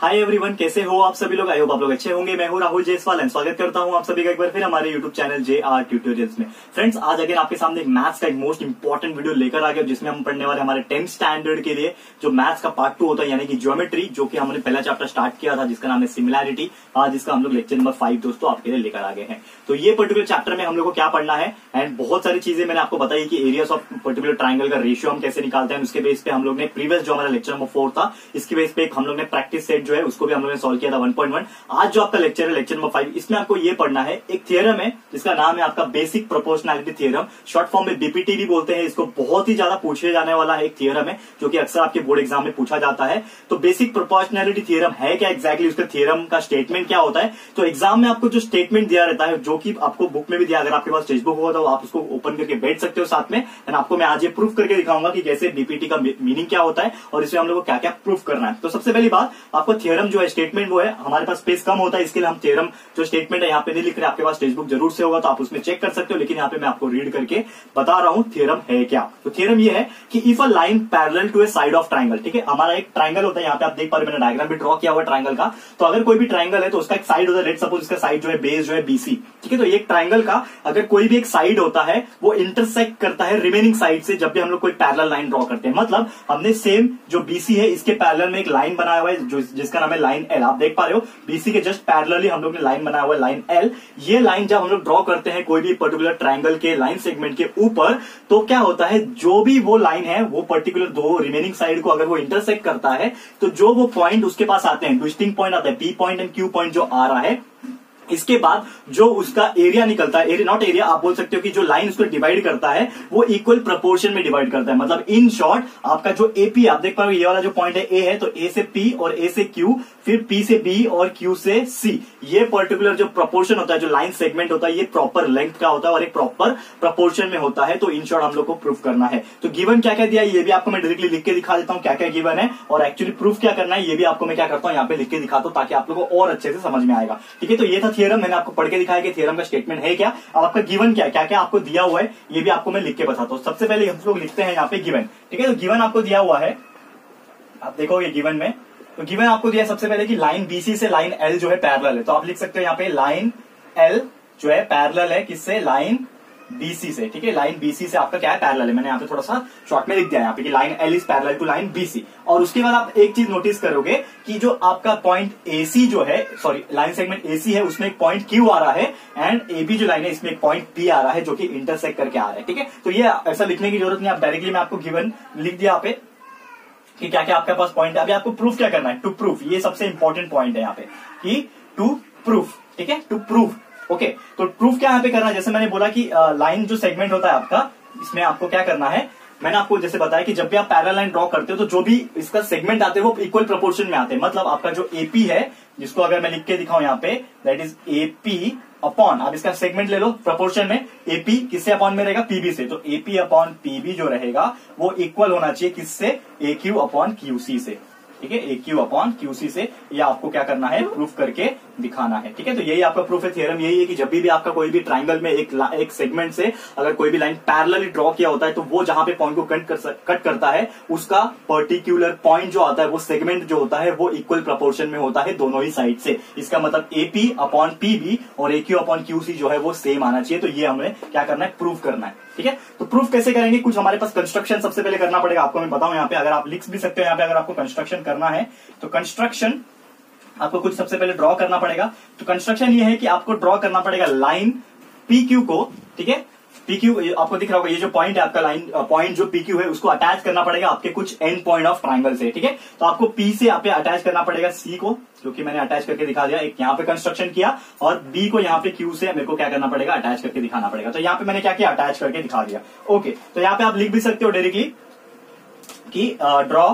Hi everyone, कैसे हो आप सभी लोग। आई होप आप लोग अच्छे होंगे। मैं हूं राहुल जायसवाल एंड स्वागत करता हूं आप सभी का एक बार फिर हमारे यूट्यूब चैनल JR ट्यूटोरियल्स में। फ्रेंड्स, आज अगर आपके सामने एक मैथ्स का एक मोस्ट इंपॉर्टेंट वीडियो लेकर आ गया, जिसमें हम पढ़ने वाले हमारे 10th स्टैंडर्ड के लिए जो मैथ्स का पार्ट 2 होता है, यानी कि ज्योमेट्री, जो कि हमने पहला चैप्टर स्टार्ट किया था जिसका नाम है सिमिलैरिटी। आज इसका हम लोग लेक्चर नंबर 5 दोस्तों आपके लिए लेकर आ गए हैं। तो ये पर्टिकुलर चैप्टर में हम लोग को क्या पढ़ना है एंड बहुत सारी चीजें मैंने आपको बताई कि एरियाज ऑफ पर्टिकुलर ट्राइंगल का रेशियो हम कैसे निकालते हैं। उसके बेस पे हम लोग ने प्रीवियस जो हमारा लेक्चर नंबर 4 था, इसके बेस पे हम लोग ने प्रैक्टिस सेट जो है उसको भी हम लोग ने सॉल्व किया था 1.1। आज जो आपका लेक्चर है लेक्चर नंबर 5, इसमें आपको ये पढ़ना है एक थियरम है जिसका नाम है आपका basic proportionality theorem, short form में बीपीटी भी बोलते हैं इसको। बहुत ही ज्यादा पूछे जाने वाला है एक थियरम है जो कि अक्सर आपके बोर्ड एग्जाम में पूछा जाता है। तो बेसिक प्रोपोर्शनैलिटी थ्योरम है क्या एग्जैक्टली, उसका थ्योरम का स्टेटमेंट क्या होता है। तो एग्जाम में आपको जो स्टेटमेंट दिया रहता है, जो कि आपको बुक में भी दिया, अगर आपके पास टेक्स्ट बुक होगा तो आप उसको ओपन करके बैठ सकते हो साथ में। एंड आपको मैं आज ये प्रूफ करके दिखाऊंगा कि जैसे बीपीटी का मीनिंग क्या होता है और इसमें हम लोग को क्या क्या प्रूफ करना है। तो सबसे पहली बात, आपको थ्योरम जो है स्टेटमेंट वो है, हमारे पास स्पेस कम होता है इसके लिए हम थ्योरम जो स्टेटमेंट है यहाँ पे नहीं लिख रहे। आपके पास टेक्स्ट बुक जरूर से होगा तो आप उसमें चेक कर सकते हो, लेकिन यहाँ पे मैं आपको रीड करके बता रहा हूं थ्योरम है क्या। तो थ्योरम ये है कि if a line parallel to a side of triangle, ठीक है, हमारा एक ट्राइंगल होता है, यहाँ पे आप देख पा रहे हो मैंने डायग्राम भी ड्रॉ किया हुआ ट्राइंगल का। तो अगर कोई भी ट्राइंगल है तो उसका एक साइड होता है, लेट्स सपोज इसका साइड जो है बेस जो है BC, ठीक है। तो एक ट्राइंगल का अगर कोई भी एक साइड होता है वो इंटरसेक्ट करता है रिमेनिंग साइड से जब भी हम लोग कोई पैरेलल लाइन ड्रॉ करते हैं। मतलब हमने सेम जो BC है इसके पैरेलल में एक लाइन बनाया हुआ है जिसका नाम है लाइन L। आप देख पा रहे हो BC के जस्ट पैरेलली हम लोग ने लाइन बनाया हुआ है लाइन L। ये लाइन जब हम लोग ड्रॉ करते हैं कोई भी पर्टिकुलर ट्राइंगल के लाइन सेगमेंट के ऊपर, तो क्या होता है, जो भी वो लाइन है वो पर्टिकुलर दो रिमेनिंग साइड को अगर वो इंटरसेक्ट करता है तो जो वो पॉइंट उसके पास आते हैं, डिस्टिंक्ट पॉइंट आता है, P point and Q point जो आ रहा है, इसके बाद जो उसका एरिया निकलता है, एरिया नॉट एरिया, आप बोल सकते हो कि जो लाइन उसको डिवाइड करता है वो इक्वल प्रोपोर्शन में डिवाइड करता है। मतलब इन शॉर्ट आपका जो AP, आप देख पा रहे हो ये वाला जो पॉइंट है A है, तो A से P और A से Q, फिर P से B और Q से C, ये पर्टिकुलर जो प्रोपोर्शन होता है, जो लाइन सेगमेंट होता है, ये प्रॉपर लेंथ का होता है और एक प्रॉपर प्रोपोर्शन में होता है। तो इन शॉर्ट हम लोग को प्रूफ करना है। तो गिवन क्या क्या दिया है ये भी आपको मैं डायरेक्टली लिख के दिखा देता हूं, क्या क्या गिवन है और एक्चुअली प्रूफ क्या करना है ये भी आपको मैं क्या करता हूं यहाँ पे लिख के दिखाता हूं, ताकि आप लोगों को और अच्छे से समझ में आएगा। ठीक है, तो ये था थ्योरम, मैंने आपको पढ़ के दिखाया कि थ्योरम का स्टेटमेंट है क्या। अब आपका गिवन क्या क्या क्या आपको दिया हुआ है ये भी आपको मैं लिख के बताता हूं। सबसे पहले हम लोग लिखते हैं यहाँ पे गिवन, ठीक है। तो गिवन आपको दिया हुआ है, आप देखोगे गिवन में, तो गिवन आपको दिया सबसे पहले कि लाइन BC से लाइन L जो है पैरेलल है। तो आप लिख सकते हो यहाँ पे लाइन L जो है पैरेलल है किससे, लाइन BC से, ठीक है। लाइन BC से आपका क्या है, पैरेलल है। मैंने यहाँ पे थोड़ा सा शॉर्ट में लिख दिया यहाँ पे कि line L is parallel to line BC। और उसके बाद आप एक चीज नोटिस करोगे कि जो आपका पॉइंट AC जो है, सॉरी लाइन सेगमेंट AC है, उसमें एक पॉइंट Q आ रहा है एंड AB जो लाइन है इसमें एक पॉइंट P आ रहा है जो कि इंटरसेक्ट करके आ रहा है, ठीक है। तो ये ऐसा लिखने की जरूरत नहीं, आप डायरेक्टली मैं आपको गिवन लिख दिया यहाँ पे कि क्या क्या आपके पास पॉइंट है। अभी आपको प्रूफ क्या करना है, टू प्रूफ, ये सबसे इंपॉर्टेंट पॉइंट है यहाँ पे कि टू प्रूफ, ठीक है, टू प्रूफ। ओके, तो प्रूफ क्या यहाँ पे करना है, जैसे मैंने बोला कि लाइन जो सेगमेंट होता है आपका, इसमें आपको क्या करना है, मैंने आपको जैसे बताया कि जब भी आप पैरेलल लाइन ड्रॉ करते हो तो जो भी इसका सेगमेंट आते हैं वो इक्वल प्रोपोर्शन में आते हैं। मतलब आपका जो AP है, जिसको अगर मैं लिख के दिखाऊं यहाँ पे, दैट इज AP अपॉन, आप इसका सेगमेंट ले लो प्रोपोर्शन में, AP किससे अपॉन में रहेगा, PB से। तो AP अपॉन PB जो रहेगा वो इक्वल होना चाहिए किससे, AQ अपॉन QC से, ठीक है, AQ अपॉन QC से। ये आपको क्या करना है, प्रूफ करके दिखाना है, ठीक है। तो यही आपका प्रूफ है, थ्योरम यही है कि जब भी आपका कोई भी ट्राइंगल में एक सेगमेंट से अगर कोई भी लाइन पैरेलली ड्रॉ किया होता है तो वो जहां पे पॉइंट को कट करता है उसका पर्टिकुलर पॉइंट जो आता है, वो सेगमेंट जो होता है वो इक्वल प्रोपोर्शन में होता है दोनों ही साइड से। इसका मतलब AP अपॉन PB और AQ अपॉन QC जो है वो सेम आना चाहिए। तो ये हमें क्या करना है, प्रूफ करना है, ठीक है। तो प्रूफ कैसे करेंगे, कुछ हमारे पास कंस्ट्रक्शन सबसे पहले करना पड़ेगा, आपको मैं बताऊं यहाँ पे, अगर आप लिख भी सकते हो यहाँ पे, अगर आपको कंस्ट्रक्शन करना है तो कंस्ट्रक्शन आपको कुछ सबसे पहले ड्रॉ करना पड़ेगा। तो कंस्ट्रक्शन ये है कि आपको ड्रॉ करना पड़ेगा लाइन PQ को, ठीक है। PQ आपको दिख रहा होगा, ये जो पॉइंट है आपका लाइन पॉइंट जो PQ है उसको अटैच करना पड़ेगा आपके कुछ एंड पॉइंट ऑफ ट्राइंगल से, ठीक है। तो आपको P से यहाँ पे अटैच करना पड़ेगा C को, जो कि मैंने अटैच करके दिखा दिया, एक यहाँ पे कंस्ट्रक्शन किया, और B को यहाँ पे Q से मेरे को क्या करना पड़ेगा, अटैच करके दिखाना पड़ेगा। तो यहाँ पे मैंने क्या किया, अटैच करके दिखा दिया। ओके, तो यहाँ पे आप लिख भी सकते हो डायरेक्टली कि ड्रॉ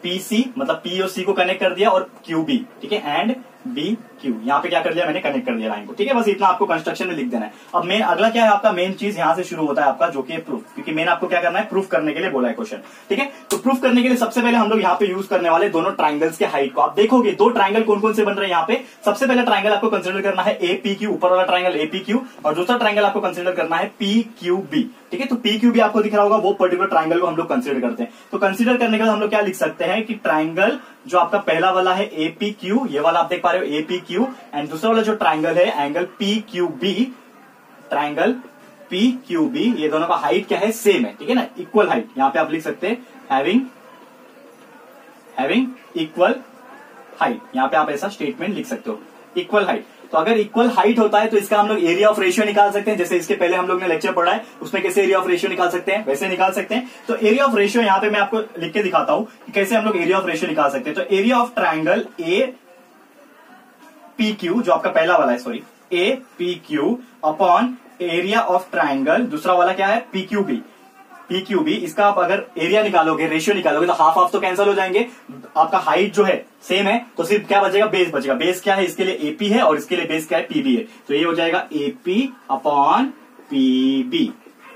PC, मतलब P और C को कनेक्ट कर दिया, और QB, ठीक है, एंड B क्यू, यहाँ पे क्या कर दिया मैंने, कनेक्ट कर दिया लाइन को, ठीक है। बस इतना आपको कंस्ट्रक्शन में लिख देना है। अब मेन अगला क्या है आपका, मेन चीज यहाँ से शुरू होता है आपका, जो कि प्रूफ, क्योंकि मेन आपको क्या करना है, प्रूफ करने के लिए बोला है क्वेश्चन, ठीक है। तो प्रूफ करने के लिए सबसे पहले हम लोग यहाँ पे यूज करने वाले दोनों ट्राइंगल्स के हाइट को। आप देखोगे दो ट्राइंगल कौन कौन से बन रहे हैं यहाँ पे। सबसे पहले ट्राइंगल आपको कंसिडर करना है APQ, ऊपर वाला ट्राइंगल APQ, और दूसरा ट्राइंगल आपको कंसिडर करना है PQB, ठीक है। तो PQB आपको दिख रहा होगा, वो पर्टिकुलर ट्राइंगल को हम लोग कंसिडर करते हैं। तो कंसिडर करने के बाद हम लोग क्या लिख सकते हैं कि ट्राइंगल जो आपका पहला वाला है APQ, ये वाला आप देख पा रहे हो APQ, एंड दूसरा वाला जो ट्राइंगल है एंगल PQB, ट्राइंगल PQB, ये दोनों का हाइट क्या है, सेम है, ठीक है ना, इक्वल हाइट। यहां पे आप लिख सकते हैं हैविंग इक्वल हाइट, यहां पे आप ऐसा स्टेटमेंट लिख सकते हो, इक्वल हाइट। तो अगर इक्वल हाइट होता है तो इसका हम लोग एरिया ऑफ रेशियो निकाल सकते हैं, जैसे इसके पहले हम लोग ने लेक्चर पढ़ा है, उसमें कैसे एरिया ऑफ रेशियो निकाल सकते हैं, वैसे निकाल सकते हैं। तो एरिया ऑफ रेशियो यहाँ पे मैं आपको लिख के दिखाता हूं कि कैसे हम लोग एरिया ऑफ रेशियो निकाल सकते हैं। तो एरिया ऑफ ट्राइंगल APQ, जो आपका पहला वाला है, sorry, APQ upon area of triangle, दूसरा वाला क्या है, PQB, इसका आप अगर एरिया निकालोगे, रेशियो निकालोगे, तो हाफ हाफ तो कैंसिल हो जाएंगे। आपका हाइट जो है सेम है, तो सिर्फ क्या बचेगा, बेस बचेगा। बेस क्या है, इसके लिए AP है और इसके लिए बेस क्या है, PB है। तो ये हो जाएगा AP अपॉन PB,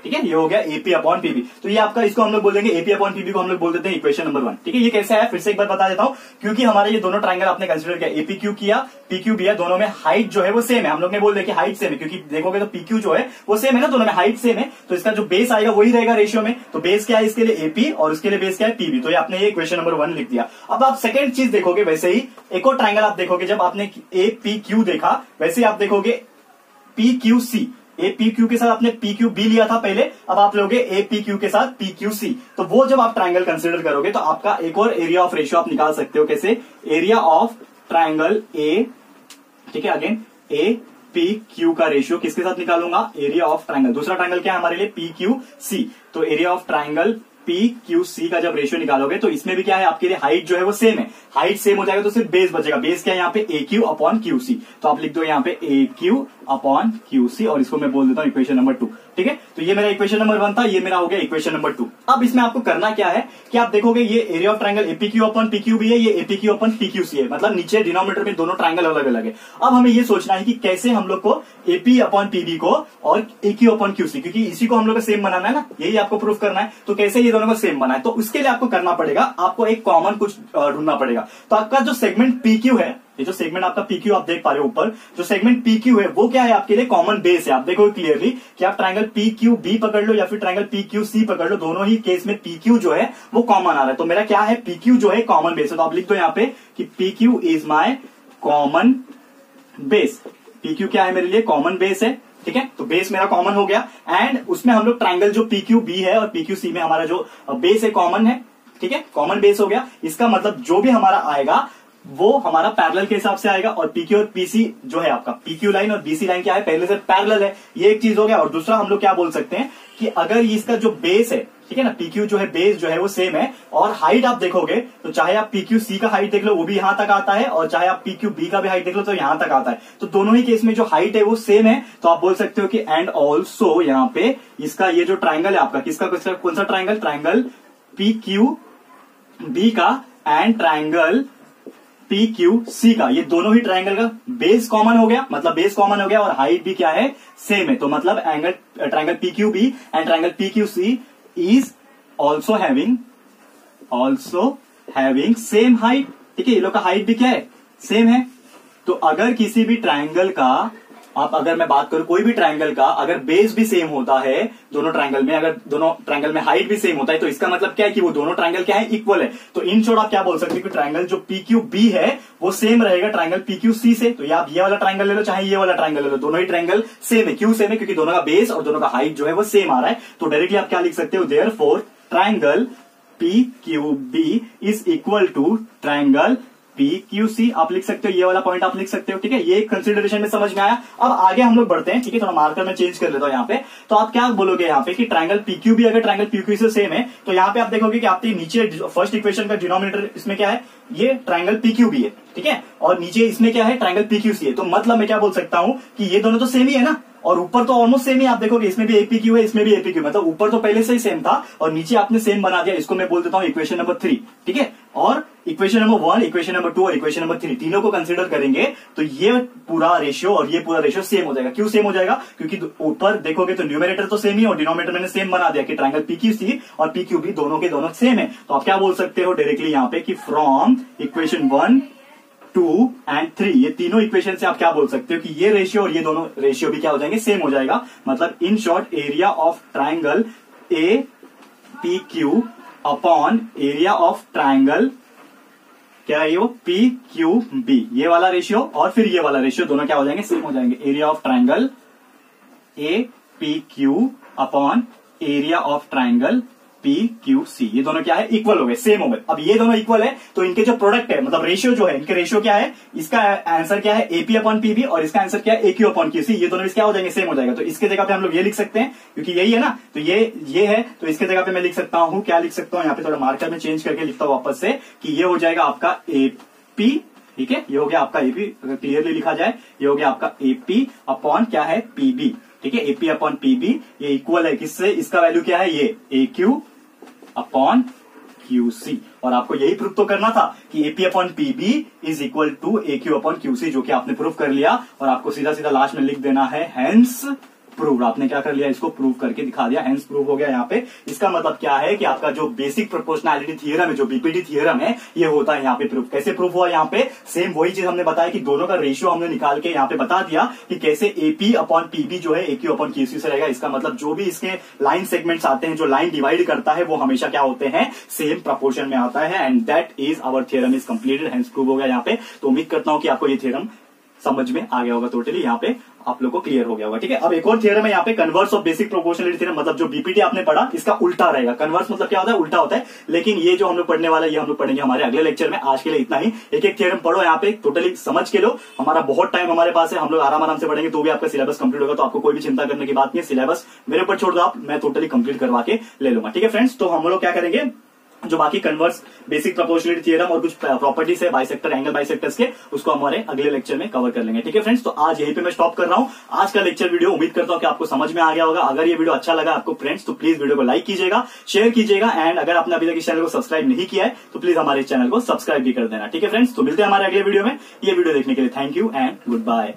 ठीक है। ये हो गया AP अपॉन PB। तो ये आपका, इसको हम लोग बोल देंगे AP अपॉन PB को हम लोग बोल देते हैं इक्वेशन नंबर 1, ठीक है। ये कैसे है फिर से एक बार बता देता हूं, क्योंकि हमारे ये दोनों ट्राइंगल आपने कंसिडर किया, APQ किया, PQB है, दोनों में हाइट जो है वो सेम है। हम लोग ने बोल दिया कि हाइट सेम है, क्योंकि देखोगे तो PQ जो है वो सेम है ना, दोनों में हाइट सेम है, तो इसका जो बेस आएगा वही रहेगा रेशियो में। तो बेस क्या है इसके लिए AP और उसके लिए बेस क्या है PB। तो ये आपने ये इक्वेशन नंबर 1 लिख दिया। अब आप सेकंड चीज देखोगे, वैसे ही एक और ट्राइंगल आप देखोगे, जब आपने APQ देखा वैसे ही आप देखोगे PQC, APQ के साथ आपने PQB लिया था पहले, अब आप लोगे APQ के साथ PQC। तो वो जब आप ट्राइंगल कंसिडर करोगे तो आपका एक और एरिया ऑफ रेशियो आप निकाल सकते हो, कैसे, एरिया ऑफ ट्राइंगल A, ठीक है, अगेन APQ का रेशियो किसके साथ निकालूंगा, एरिया ऑफ ट्राइंगल, दूसरा ट्राइंगल क्या है हमारे लिए, PQC। तो एरिया ऑफ ट्राइंगल PQC का जब रेशियो निकालोगे तो इसमें भी क्या है, आपके लिए हाइट जो है वो सेम है, हाइट सेम हो जाएगा तो सिर्फ बेस बचेगा। बेस क्या है यहाँ पे, AQ अपॉन QC। तो आप लिख दो यहाँ पे AQ अपॉन QC, और इसको मैं बोल देता हूँ इक्वेशन नंबर 2, ठीक है। तो ये मेरा इक्वेशन नंबर 1 था, ये मेरा हो गया इक्वेशन नंबर 2। अब इसमें आपको करना क्या है कि आप देखोगे ये area of triangle APQ upon PQB है, ये APQ अपॉन PQC है, मतलब नीचे डिनोमिनेटर में दोनों ट्राइंगल अलग अलग है। अब हमें ये सोचना है कि कैसे हम लोग को AP अपॉन PB को और AQ अपॉन QC, क्योंकि इसी को हम लोग को सेम बनाना है ना, यही आपको प्रूफ करना है। तो कैसे ये दोनों को सेम बनाए, तो उसके लिए आपको करना पड़ेगा, आपको एक कॉमन कुछ ढूंढना पड़ेगा। तो आपका जो सेगमेंट PQ है, ये जो सेगमेंट आपका PQ आप देख पा रहे हो ऊपर, जो सेगमेंट PQ है वो क्या है, आपके लिए कॉमन बेस है। आप देखो क्लियरली कि आप ट्राइंगल PQB पकड़ लो या फिर ट्राइंगल PQC पकड़ लो, दोनों ही केस में PQ जो है वो कॉमन आ रहा है। तो मेरा क्या है, PQ जो है कॉमन बेस है। तो आप लिख दो यहाँ पे कि PQ is my common base. PQ क्या है मेरे लिए, कॉमन बेस है, ठीक है। तो बेस मेरा कॉमन हो गया, एंड उसमें हम लोग ट्राइंगल जो PQB है और PQC में हमारा जो बेस है कॉमन है, ठीक है, कॉमन बेस हो गया। इसका मतलब जो भी हमारा आएगा वो हमारा पैरेलल के हिसाब से आएगा, और PQ और PC जो है आपका, PQ लाइन और BC लाइन क्या है, पहले से पैरेलल है, ये एक चीज हो गया। और दूसरा हम लोग क्या बोल सकते हैं कि अगर इसका जो बेस है, ठीक है ना, PQ जो है बेस जो है वो सेम है, और हाइट आप देखोगे तो चाहे आप PQC का हाइट देख लो वो भी यहां तक आता है, और चाहे आप PQB का भी हाइट देख लो तो यहां तक आता है। तो दोनों ही केस में जो हाइट है वो सेम है। तो आप बोल सकते हो कि एंड ऑल्सो यहाँ पे इसका ये जो ट्राइंगल है आपका, किसका कौन सा ट्राइंगल, ट्राइंगल PQB का एंड ट्राइंगल PQC का, ये दोनों ही ट्राइंगल का बेस कॉमन हो गया, मतलब बेस कॉमन हो गया और हाइट भी क्या है, सेम है। तो मतलब angle triangle PQB and triangle PQC is also having same height, ठीक है। ये लोग का हाइट भी क्या है, सेम है। तो अगर किसी भी ट्राइंगल का, आप अगर मैं बात करूं कोई भी ट्राइंगल का, अगर बेस भी सेम होता है दोनों ट्राइंगल में, अगर दोनों ट्राइंगल में हाइट भी सेम होता है, तो इसका मतलब क्या है कि वो दोनों ट्राइंगल क्या है, इक्वल है। तो इन शॉर्ट आप क्या बोल सकते हैं कि ट्राइंगल जो PQB है वो सेम रहेगा ट्राइंगल PQC से। तो आप ये वाला ट्राइंगल ले लो चाहे ये वाला ट्राइंगल ले लो, दोनों ही ट्राइंगल सेम है। क्यों सेम है, क्योंकि दोनों का बेस और दोनों का हाइट जो है वो सेम आ रहा है। तो डायरेक्टली आप क्या लिख सकते हो, therefore triangle PQB is equal to triangle PQC आप लिख सकते हो, ये वाला पॉइंट आप लिख सकते हो, ठीक है। ये कंसीडरेशन में समझ में आया। अब आगे हम लोग बढ़ते हैं, ठीक है। थोड़ा मार्कर में चेंज कर लेता हूं यहाँ पे। तो आप क्या बोलोगे यहाँ पे कि ट्राइंगल PQB अगर ट्राइंगल PQC से सेम है, तो यहाँ पे आप देखोगे कि आपके नीचे फर्स्ट इक्वेशन का डिनोमिनेटर इसमें क्या है, ये ट्राइंगल PQB है, ठीक है, और नीचे इसमें क्या है, ट्राइंगल PQC है। तो मतलब मैं क्या बोल सकता हूं कि ये दोनों तो सेम ही है ना, और ऊपर तो ऑलमोस्ट सेम ही आप देखोगे, इसमें भी APQ है, इसमें भी APQ, मतलब ऊपर तो पहले से ही सेम था और नीचे आपने सेम बना दिया। इसको मैं बोल देता हूं इक्वेशन नंबर 3, ठीक है। और इक्वेशन नंबर 1, इक्वेशन नंबर 2 और इक्वेशन नंबर 3 तीनों को कंसीडर करेंगे तो ये पूरा रेशियो और ये पूरा रेशियो सेम हो जाएगा। क्यों सेम हो जाएगा? क्योंकि ऊपर देखोगे तो न्यूमरेटर तो सेम ही और डिनोमिनेटर मैंने सेम बना दिया कि ट्रायंगल PQC और PQB दोनों के दोनों सेम है। तो आप क्या बोल सकते हो डायरेक्टली यहाँ पे कि फ्रॉम इक्वेशन 1, 2 एंड 3, ये तीनों इक्वेशन से आप क्या बोल सकते हो कि ये रेशियो और ये दोनों रेशियो भी क्या हो जाएंगे, सेम हो जाएगा। मतलब in short area of triangle APQ upon area of triangle क्या है, वो PQB, ये वाला रेशियो और फिर ये वाला रेशियो दोनों क्या हो जाएंगे, सेम हो जाएंगे। Area of triangle APQ upon area of triangle PQC, ये दोनों क्या है, इक्वल हो गए, सेम हो गए। अब ये दोनों इक्वल है तो इनके जो प्रोडक्ट है, मतलब रेशियो जो है, इनके रेशियो क्या है, इसका आंसर क्या है AP अपॉन PB और इसका आंसर क्या है AQ अपॉन QC, ये दोनों क्या हो जाएंगे, सेम हो जाएगा। तो इसके जगह पे हम लोग ये लिख सकते हैं, क्योंकि यही है ना, तो ये है, तो इसके जगह पे मैं लिख सकता हूं, क्या लिख सकता हूं, यहाँ पे थोड़ा मार्कर में चेंज करके लिखता हूं वापस से कि ये हो जाएगा आपका AP, ठीक है, ये हो गया आपका AP, अगर क्लियरली लिखा जाए ये हो गया आपका AP अपॉन क्या है PB, ठीक है। AP अपॉन PB ये इक्वल है किससे, इसका वैल्यू क्या है, ये AQ अपॉन QC, और आपको यही प्रूफ तो करना था कि AP upon PB is equal to AQ upon QC, जो कि आपने प्रूफ कर लिया। और आपको सीधा सीधा लास्ट में लिख देना है हेंस प्रूव। आपने क्या कर लिया, इसको प्रूव करके दिखा दिया, हेंस प्रूव हो गया यहाँ पे। इसका मतलब क्या है कि आपका जो बेसिक प्रोपोर्शनैलिटी थ्योरम है, जो BPT थ्योरम है, ये होता है यहाँ पे प्रूफ। कैसे प्रूफ हुआ यहाँ पे, सेम वही चीज हमने बताया कि दोनों का रेशियो हमने निकाल के यहाँ पे बता दिया कि कैसे AP अपॉन PB जो है AQ अपॉन QC से रहेगा। इसका मतलब जो भी इसके लाइन सेगमेंट्स आते हैं, जो लाइन डिवाइड करता है, वो हमेशा क्या होते हैं, सेम प्रोपोर्शन में आता है। And that is our theorem is completed, hence prove हो गया यहाँ पे। तो उम्मीद करता हूं कि आपको ये थ्योरम समझ में आ गया होगा, टोटली यहाँ पे आप लोग को क्लियर हो गया होगा, ठीक है। अब एक और थ्योरम है यहाँ पे, converse of basic proportionality theorem, मतलब जो BPT आपने पढ़ा इसका उल्टा रहेगा। कन्वर्स मतलब क्या होता है, उल्टा होता है। लेकिन ये जो हम लोग पढ़ने वाला है, ये हम लोग पढ़ेंगे हमारे अगले लेक्चर में। आज के लिए इतना ही, एक एक थ्योरम पढ़ो यहाँ पे, टोटली समझ के लो। हमारा बहुत टाइम हमारे पास है, हम लोग आराम से पढ़ेंगे तो भी आपका सिलेबस कंप्लीट होगा। तो आपको कोई भी चिंता करने की बात नहीं है, सिलेबस मेरे ऊपर छोड़ दो आप, मैं टोटली कंप्लीट करवा के ले लूंगा, ठीक है फ्रेंड्स। तो हम लोग क्या करेंगे, जो बाकी कन्वर्स बेसिक प्रोपोर्शनलिटी थ्योरम और कुछ प्रॉपर्टीज है बाइसेक्टर, एंगल बाइसेक्टर्स के, उसको हमारे अगले लेक्चर में कवर कर लेंगे, ठीक है फ्रेंड्स। तो आज यहीं पे मैं स्टॉप कर रहा हूं आज का लेक्चर वीडियो। उम्मीद करता हूं कि आपको समझ में आ गया होगा। अगर ये वीडियो अच्छा लगा आपको फ्रेंड्स, तो प्लीज वीडियो को लाइक कीजिएगा, शेयर कीजिएगा, एंड अगर आपने अभी तक इस चैनल को सब्सक्राइब नहीं किया है तो प्लीज हमारे चैनल को सब्सक्राइब भी कर देना, ठीक है फ्रेंड्स। तो मिलते हैं हमारे अगले वीडियो में। ये वीडियो देखने के लिए thank you and good bye.